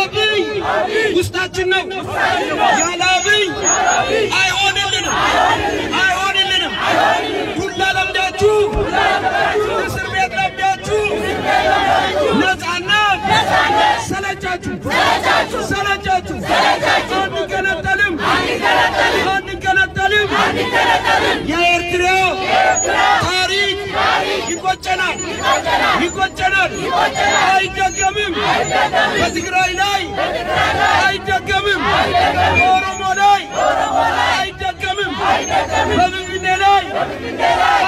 አብይ ውስጣችን ነው ያለ አብይ አይሆንልንም ሁላ ለምዳችሁ እስር ቤት ለምዳችሁ ነፃነት ሰለቻችሁ አንገነጠልም የኤርትራ ታሪክ ይቆጨናል አይደገምም በትግራይ ላይ አይደገምም በኦሮሞ ላይ አይደገምም በብልግና ላይ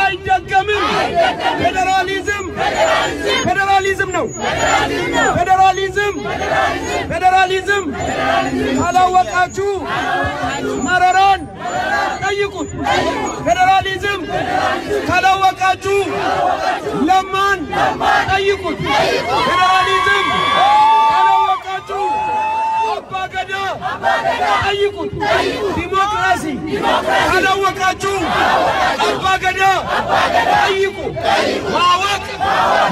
አይደገምም ፌደራሊዝም ነው ፌደራሊዝም ካላወቃችሁ መረራን ጠይቁት ፌደራሊዝም ካላወቃችሁ ለማን ጠይቁት ፌደራሊዝም ካላወቃችሁ አባገዳ ጠይቁት ዲሞክራሲ ካላወቃችሁ አባገዳ ጠይቁ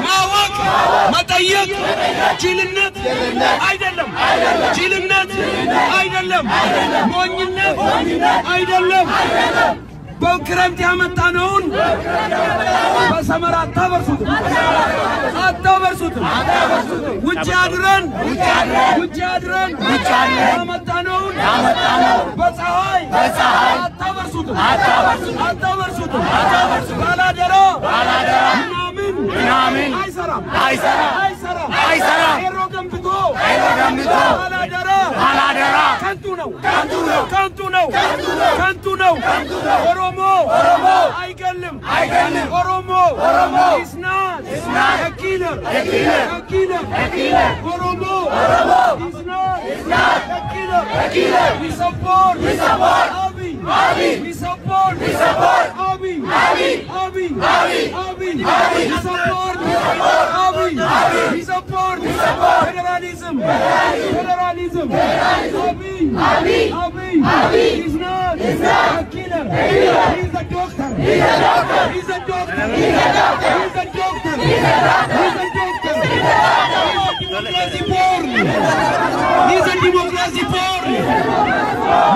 ማወቅ መጠየቅ ጅልነት አይደለም ሞኝነት አይደለም በክረምት ያመጣነውን በሰመራ አታበርሱትም ውጭ አድረን ያመጣነውን በፀሐይ አታበርሱትም ባላደራ ምናምን አይሰራም ሄሮ ገንብቶ ባላደራ ከንቱ ነው ኦሮሞ አይገልም ኦሮሞ is not a killer ኦሮሞ is not a killer we support Abiy we support Abiy we support federalism Abiy is not a killer he's a doctor he's a democracy born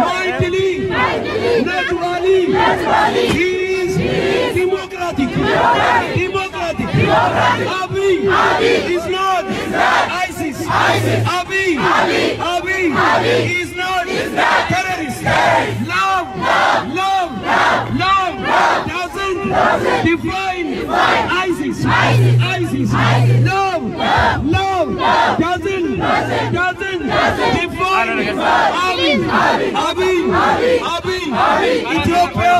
mindfully naturally he is democratic Abiy is not ISIS Abiy is not terrorist love doesn't define ISIS love doesn't define Abiy Ethiopia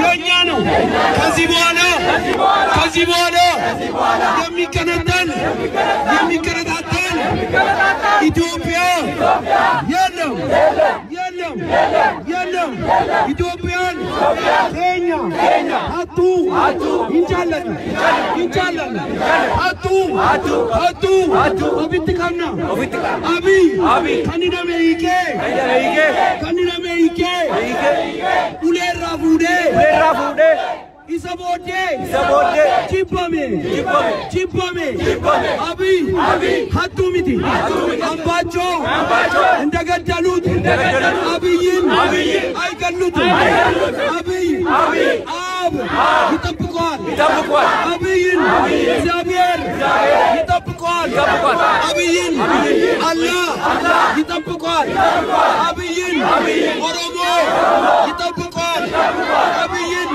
የኛ ነው ከዚህ በኋላ የሚከታተል ኢትዮጵያ የለም ኢትዮጵያን ኬኛ አቱ እንጃለን አቱ ኦቢትካና Abiy kanidame ike ulera fude Isabode Chipame Abiy Hatumiti Ambacho Ndagadalut Abiyyin Aygalut Abiy ይጠብቀዋል Abiyyin እግዚአብሔር ይጠብቀዋል Abiyyin አላህ ይጠብቀዋል Abiyyin ኦሮሞ ይጠብቀዋል Abiyyin